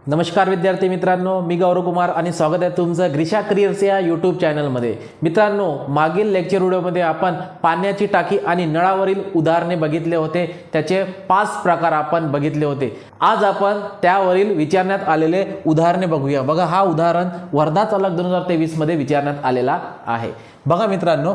नमस्कार विद्यार्थी मित्रांनो, मी गौरव कुमार आणि स्वागत आहे तुमचं ग्रीशा करिअर्स या यूट्यूब चॅनलमध्ये। मित्रांनो, मागील लेक्चर व्हिडिओमध्ये आपण पाण्याची टाकी आणि नळावरील उदाहरणे बघितले होते। त्याचे 5 प्रकार आपण बघितले होते। आज आपण त्यावरील विचारण्यात आलेले उदाहरणे बघूया। बघा, हा उदाहरण वर्धा चालक 2023 मध्ये विचारण्यात आलेला आहे। बघा मित्रांनो,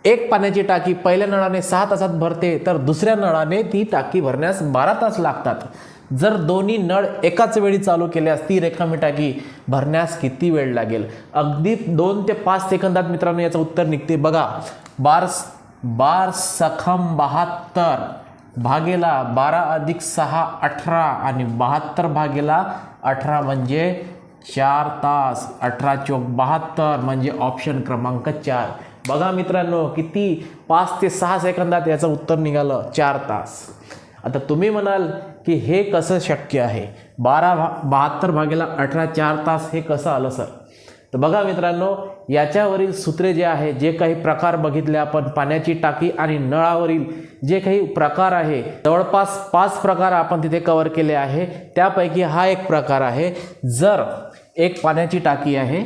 एक पाण्याची टाकी पहिल्या नळाने 6 तासात भरते तर दुसऱ्या नळाने ती टाकी भरण्यास 12 तास लागतात। जर दोन्ही नळ एकाच वेळी चालू केल्यास ती रिकामी टाकी भरण्यास किती वेळ लागेल? अगदी 2 ते 5 सेकंदात मित्रांनो याचं उत्तर निघते। बघा, 12 सखम 72 भागेला 12 अधिक 6 18 आणि 72 भागेला 18 म्हणजे 4 तास। 18 चौक 72 म्हणजे ऑप्शन क्रमांक 4। बघा मित्रांनो, किती 5 ते 6 सेकंदात याचं उत्तर निघालं, 4 तास। आता तुम्ही म्हणाल की हे कसं शक्य आहे? 72 भागेला 18 4 तास हे कसं आलं सर? तर बघा मित्रांनो, याच्यावरील सूत्रे जे आहे, जे काही प्रकार बघितले आपण, पाण्याची टाकी आणि नळावरील जे काही प्रकार आहे, जवळपास 5 प्रकार आपण तिथे कव्हर केले आहे। त्यापैकी हा एक प्रकार आहे। जर एक पाण्याची टाकी आहे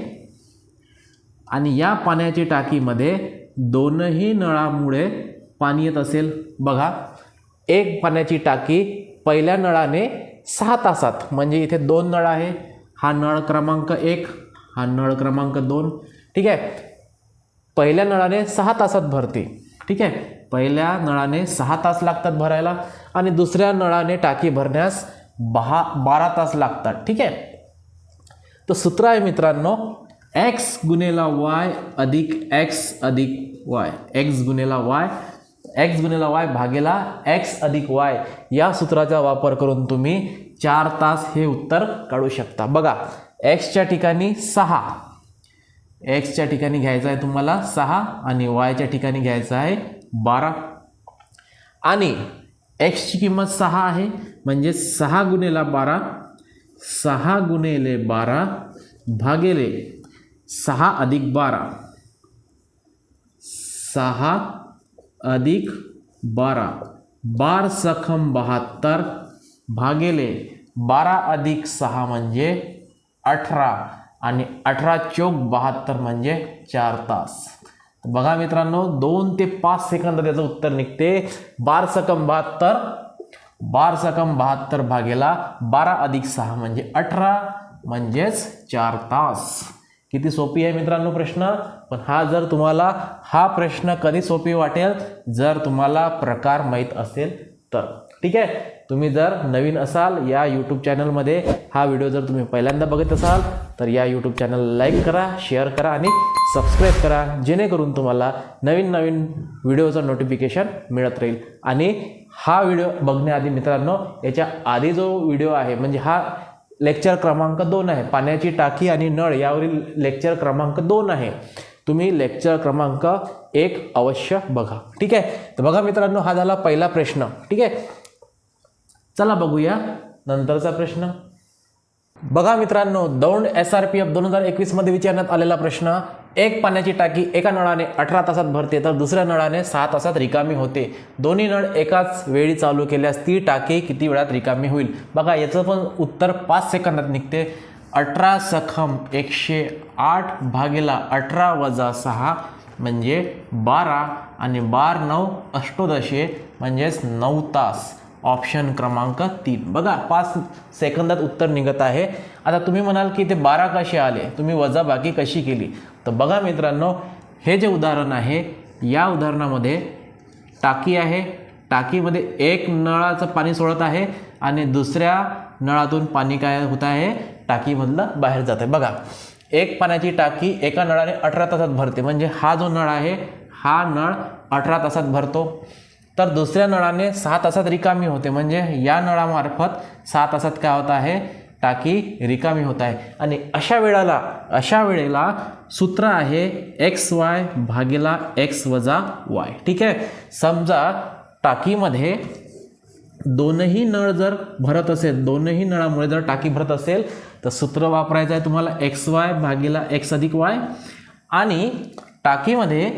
आणि या पाण्याची टाकीमध्ये दोनही नळामुळे पाणी येत असेल। बघा, एक पाण्याची टाकी पहिल्या नळाने 6 तासात, म्हणजे इथे 2 नळ आहे, हा नळ क्रमांक 1, हा नळ क्रमांक 2, ठीक आहे। पहिल्या नळाने 6 तासात भरते, ठीक आहे। पहिल्या नळाने 6 तास लागतात भरायला आणि दुसऱ्या नळाने टाकी भरण्यास 12 तास लागतात, ठीक आहे। तर सूत्र आहे मित्रांनो, x गुणेला y अधिक x अधिक y, x गुणेला y भागेला x अधिक y या सूत्राचा वापर करून तुम्ही 4 तास हे उत्तर काढू शकता। बघा, x च्या ठिकाणी 6, x च्या ठिकाणी घ्यायचा आहे तुम्हाला 6 आणि y च्या ठिकाणी घ्यायचा आहे 12 आणि x ची किंमत 6 आहे, म्हणजे 6 गुणेला 12, 6 गुणिले 12 भागेले 6 अधिक 12, 6 अधिक 12, 12 सखम 72 भागेले 12 अधिक 6 म्हणजे 18 आणि 18 चौक 72 म्हणजे 4 तास। बघा मित्रांनो, 2 ते 5 सेकंदात त्याचं उत्तर निघते। 12 सकम 72, 12 सकम 72 भागेला 12 अधिक 6 म्हणजे 18 म्हणजेच 4 तास। किती सोपी आहे मित्रांनो प्रश्न। पण हा जर तुम्हाला हा प्रश्न कधी सोपी वाटेल जर तुम्हाला प्रकार माहीत असेल तर, ठीक आहे। तुम्ही जर नवीन असाल या यूट्यूब चॅनलमध्ये, हा व्हिडिओ जर तुम्ही पहिल्यांदा बघत असाल तर या यूट्यूब चॅनल लाईक करा, शेअर करा आणि सबस्क्राईब करा, जेणेकरून तुम्हाला नवीन व्हिडिओचं नोटिफिकेशन मिळत राहील। आणि हा व्हिडिओ बघण्याआधी मित्रांनो, याच्या आधी जो व्हिडिओ आहे, म्हणजे हा लेक्चर क्रमांक 2 आहे, पाण्याची टाकी आणि नळ यावरील लेक्चर क्रमांक 2 आहे। तुम्ही लेक्चर क्रमांक 1 अवश्य बघा, ठीक आहे। तर बघा मित्रांनो, हा झाला पहिला प्रश्न, ठीक आहे। चला बघूया नंतरचा प्रश्न। बघा मित्रांनो, दौंड SRPF 2021 मध्ये विचारण्यात आलेला प्रश्न, एक पाण्याची टाकी एका नळाने 18 तासात भरते तर दुसऱ्या नळाने 6 तासात रिकामी होते। दोन्ही नळ एकाच वेळी चालू केल्यास ती टाकी किती वेळात रिकामी होईल? बघा, याचं पण उत्तर 5 सेकंदात निघते। 18 सखम 108 भागेला 18 वजा 6 म्हणजे 12 आणि 12 9 अष्टोदशे म्हणजेच 9 तास। ऑप्शन क्रमांक 3। बघा, 5 सेकंदात उत्तर निघत आहे। आता तुम्ही म्हणाल की ते 12 कसे आले, तुम्ही वजाबाकी कशी केली? तर बघा मित्रांनो, हे जे उदाहरण आहे, या उदाहरणामध्ये टाकी आहे, टाकीमध्ये एक नळाचं पाणी सोडत आहे आणि दुसऱ्या नळातून पाणी काय होत आहे, टाकीमधलं बाहेर जात आहे। बघा, एक पाण्याची टाकी एका नळाने 18 तासात भरते, म्हणजे हा जो नळ आहे हा नळ 18 तासात भरतो, तर दुसऱ्या नळाने 6 तासात रिकामी होते, म्हणजे या नळामार्फत 6 तासात काय होत आहे, टाकी रिकामी होत आहे। आणि अशा वेळेला सूत्र आहे XY भागेला X वजा Y, ठीक आहे। समजा टाकीमध्ये दोनही नळ जर भरत असेल, दोनही नळामुळे जर टाकी भरत असेल तर सूत्र वापरायचं आहे तुम्हाला XY भागेला X अधिक Y। आणि टाकीमध्ये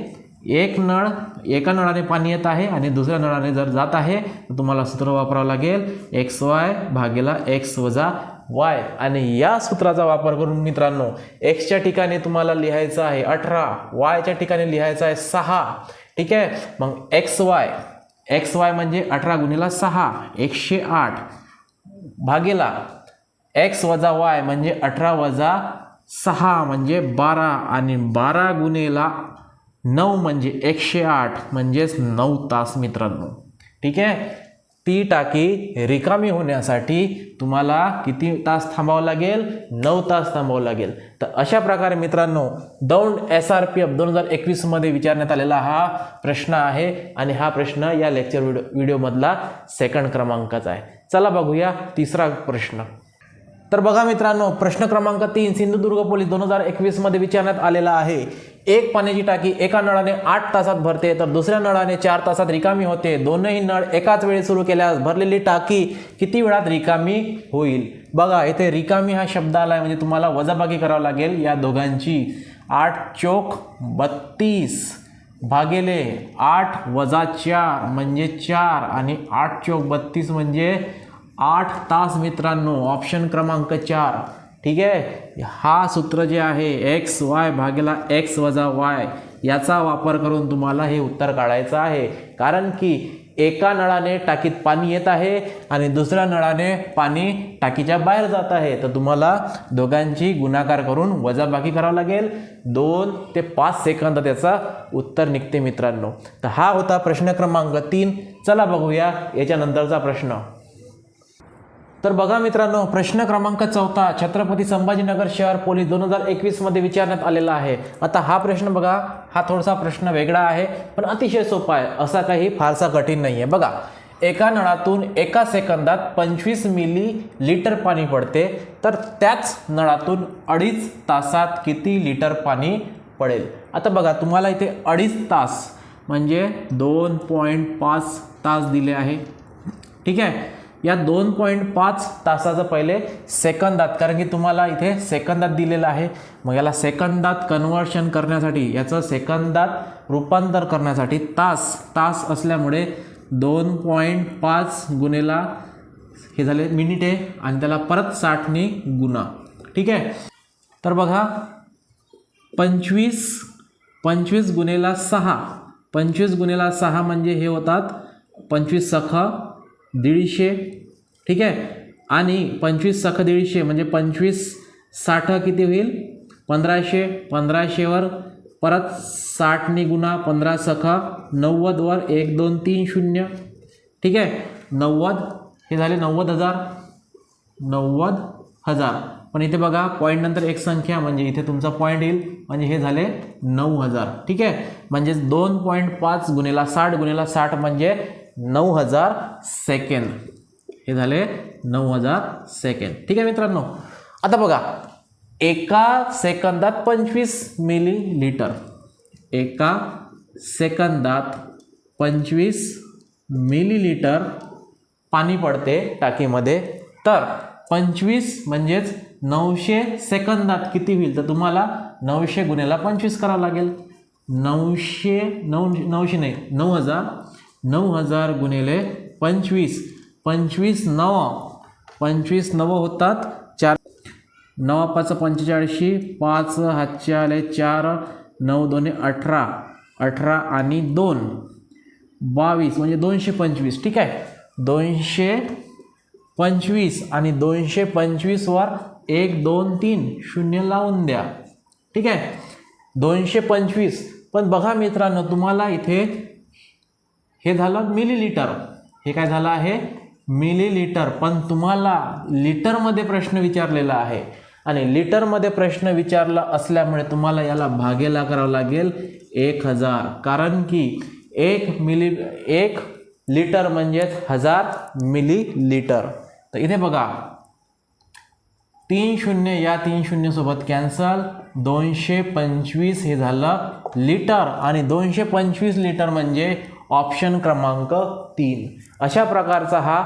एक नळ एका नळाने पाणी येत आहे आणि दुसऱ्या नळाने जर जात आहे तर तुम्हाला सूत्र वापरावं लागेल XY भागेला X वजा वाय आणि या सूत्राचा वापर करून मित्रांनो एक्सच्या ठिकाणी तुम्हाला लिहायचं आहे 18, वायच्या ठिकाणी लिहायचं आहे 6. ठीक आहे, मग एक्स वाय म्हणजे 18 गुणिले 6 108 भागेला एक्स वजा वाय म्हणजे 18 वजा 6 म्हणजे 12 आणि 12 गुणिले 9 म्हणजे 108 म्हणजेच 9 तास मित्रांनो. ठीक आहे, ती टाकी रिकामी होण्यासाठी तुम्हाला किती तास थांबावं लागेल? 9 तास थांबावं लागेल. तर अशा प्रकारे मित्रांनो दौंड SRPF 2021 मध्ये विचारण्यात आलेला हा प्रश्न आहे आणि हा प्रश्न या लेक्चर व्हिडिओमधला सेकंड क्रमांकाचा आहे. चला बघूया तिसरा प्रश्न. तर बघा मित्रांनो, प्रश्न क्रमांक 3 सिंधुदुर्ग पोलीस 2021 मध्ये विचारण्यात आलेला आहे. एक पाण्याची टाकी एका नळाने 8 तासात भरते तर दुसऱ्या नळाने 4 तासात रिकामी होते. दोनही नळ एकाच वेळी सुरू केल्यास भरलेली टाकी किती वेळात रिकामी होईल? बघा इथे रिकामी हा शब्द आला आहे म्हणजे तुम्हाला वजाबाकी करावं लागेल या दोघांची. 8 चोक 32 भागिले 8 वजा 4 म्हणजे 4 आणि 8 चोक 32 म्हणजे 8 तास मित्रांनो. ऑप्शन क्रमांक 4. ठीक आहे, हा सूत्र जे आहे एक्स वाय भागिले एक्स वजा वाय याचा वापर करून तुम्हाला हे उत्तर काढायचं आहे. कारण की एका नळाने टाकीत पाणी येत आहे आणि दुसऱ्या नळाने पाणी टाकीच्या बाहेर जात आहे. तर तुम्हाला दोघांची गुणाकार करून वजाबाकी करावं लागेल. 2 ते 5 सेकंद त्याचा उत्तर निघते मित्रांनो. तर हा होता प्रश्न क्रमांक 3. चला बघूया याच्यानंतरचा प्रश्न. तर बघा मित्रांनो, प्रश्न क्रमांक 4 छत्रपती संभाजीनगर शहर पोलीस 2021 मध्ये विचारण्यात आलेला आहे. आता हा प्रश्न बघा, हा थोडासा प्रश्न वेगळा आहे पण अतिशय सोपा आहे, असा काही फारसा कठीण नाही आहे. बघा, एका नळातून एका सेकंदात 25 मिलीलीटर पाणी पडते तर त्याच नळातून 2.5 तासात किती लिटर पाणी पडेल? आता बघा तुम्हाला इथे 2.5 तास म्हणजे 2.5 तास दिले आहे. ठीक आहे, या 2.5 तासाचं पहिले सेकंदात, कारण की तुम्हाला इथे सेकंदात दिलेलं आहे, मग याला सेकंदात कन्वर्शन करण्यासाठी याचं सेकंदात रूपांतर करण्यासाठी तास असल्यामुळे 2.5 गुणिले हे झाले मिनिटे आणि त्याला परत 60ने गुणा. ठीक आहे, तर बघा 25 गुणिले 6 25 गुणिले 6 म्हणजे हे होतात 25 सख 150. ठीक आहे, आणि 25 सख 150 म्हणजे 25 60 किती होईल? 1500. 1500 परत 60ने गुणा 15 सख 90 वर 1 2 3 0. ठीक आहे, 90 हे झाले 90,000. पण इथे बघा पॉईंट नंतर एक संख्या म्हणजे इथे तुमचा पॉईंट येईल म्हणजे हे झाले 9000. ठीक आहे, म्हणजे 2.5 गुणिले 60 गुणिले 60 म्हणजे 9000 सेकंद. हे झाले 9000 सेकंद. ठीक आहे मित्रांनो, आता बघा एका सेकंदात 25 मिलीलीटर, एका सेकंदात 25 मिलीलीटर पाणी पडते टाकीमध्ये. तर 25 म्हणजेच 900 सेकंदात किती होईल? तर तुम्हाला 900 गुणिले 25 करावं लागेल. 9000 गुणिले 25 25 9 होतात 4. 9 5 45 5 हातचे आले 4 9 2 18 18 आणि 2 22 म्हणजे 225. ठीक आहे, 225 आणि 225 वर 1 2 3 0 लावून द्या. ठीक आहे, 225. पण बघा मित्रांनो, तुम्हाला इथे हे झालं मिलीलीटर, हे काय झालं आहे मिलीलीटर, पण तुम्हाला लिटरमध्ये प्रश्न विचारलेला आहे आणि लिटरमध्ये प्रश्न विचारला असल्यामुळे तुम्हाला याला भागेला करावं लागेल 1000. कारण की 1 लिटर म्हणजेच 1000 मिलीलीटर. तर इथे बघा 3 शून्य या 3 शून्य सोबत कॅन्सल. 225 हे झालं लिटर आणि 225 लिटर म्हणजे ऑप्शन क्रमांक 3. अशा प्रकारचा हा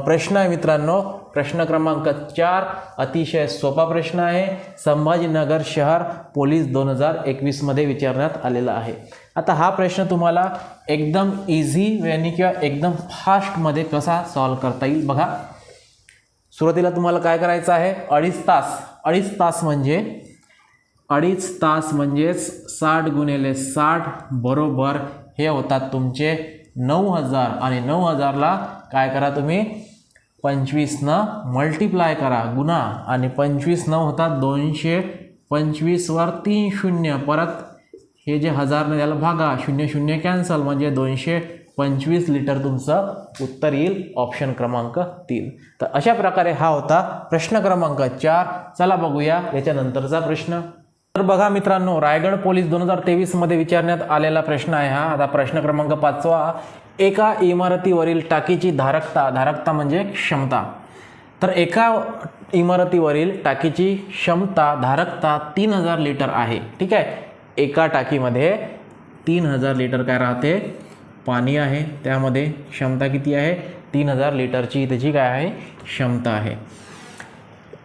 प्रश्न आहे मित्रांनो. प्रश्न क्रमांक 4 अतिशय सोपा प्रश्न आहे. संभाजीनगर शहर पोलीस 2021 मध्ये विचारण्यात आलेला आहे. आता हा प्रश्न तुम्हाला एकदम इझी वेनी किंवा एकदम फास्टमध्ये कसा सॉल्व करता येईल बघा. सुरुवातीला तुम्हाला काय करायचं आहे, 2.5 तास. 2.5 तास म्हणजेच 60 गुणिले 60 बरोबर हे होतात तुमचे 9000. आणि 9000ला काय करा तुम्ही 25नं मल्टिप्लाय करा, गुणा. आणि 25 होतात 225 वर 3 शून्य, परत हे जे 1000 याला भागा, 0 0 कॅन्सल, म्हणजे 225 लिटर तुमचं उत्तर येईल ऑप्शन क्रमांक 3. तर अशा प्रकारे हा होता प्रश्न क्रमांक 4. चला बघूया याच्यानंतरचा प्रश्न. तर बघा मित्रांनो, रायगड पोलीस 2023 मध्ये विचारण्यात आलेला प्रश्न आहे हा. आता प्रश्न क्रमांक 5. एका इमारतीवरील टाकीची धारकता म्हणजे क्षमता. तर एका इमारतीवरील टाकीची धारकता 3000 लिटर आहे. ठीक आहे, एका टाकीमध्ये 3000 लिटर काय राहते, पाणी आहे. त्यामध्ये क्षमता किती आहे, 3000 लिटरची त्याची काय आहे, क्षमता आहे.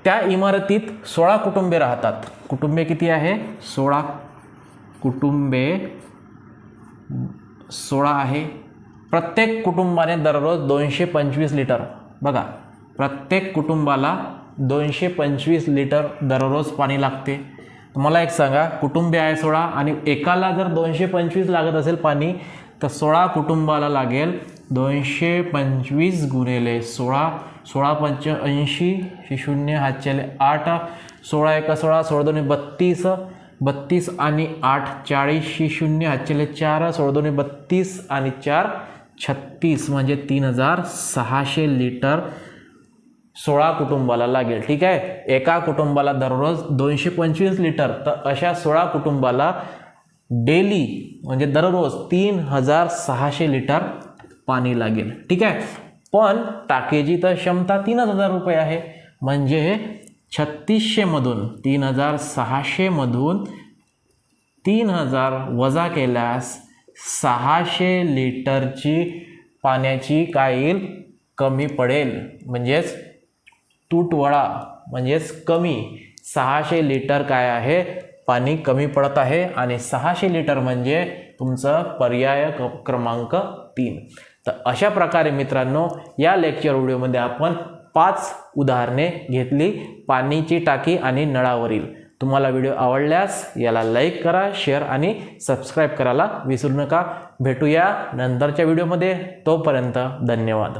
त्या इमारतीत 16 कुटुंबे राहतात. कुटुंबे किती आहे, 16 कुटुंबे 16 आहे. प्रत्येक कुटुंबाने दररोज 225 लिटर, बघा प्रत्येक कुटुंबाला 225 लिटर दररोज पाणी लागते. तुम्हाला एक सांगा, कुटुंबे आहे 16 आणि एकाला जर 225 लागत असेल पाणी, तर 16 कुटुंबाला लागेल 225 गुणिले 16. 16 पंच 80, 0 हातच्याले 8, 16 1 16, 16 2 32, 32 आणि 8 40, 0 हातच्याले 4, 16 2 32 आणि 4 36, म्हणजे 3600 लिटर 16 कुटुंबाला लागेल. ठीक आहे, एका कुटुंबाला दररोज 225 लिटर, तर अशा 16 कुटुंबाला डेली म्हणजे दररोज 3600 लिटर पाणी लागेल. ठीक आहे, पण टाकीची तर क्षमता 3000 रुपये आहे, म्हणजे 3600 मधून 3600 मधून 3000 वजा केल्यास 600 लिटरची पाण्याची काय येईल, कमी पडेल. म्हणजेच तुटवडा, म्हणजेच कमी 600 लिटर काय आहे, पाणी कमी पडत आहे. आणि 600 लिटर म्हणजे तुमचं पर्याय क्रमांक 3. तर अशा प्रकारे मित्रांनो, या लेक्चर व्हिडिओमध्ये आपण 5 उदाहरणे घेतली पाणीची टाकी आणि नळावरील. तुम्हाला व्हिडिओ आवडल्यास याला लाईक करा, शेअर आणि सबस्क्राईब करायला विसरू नका. भेटूया नंतरच्या व्हिडिओमध्ये. तोपर्यंत धन्यवाद.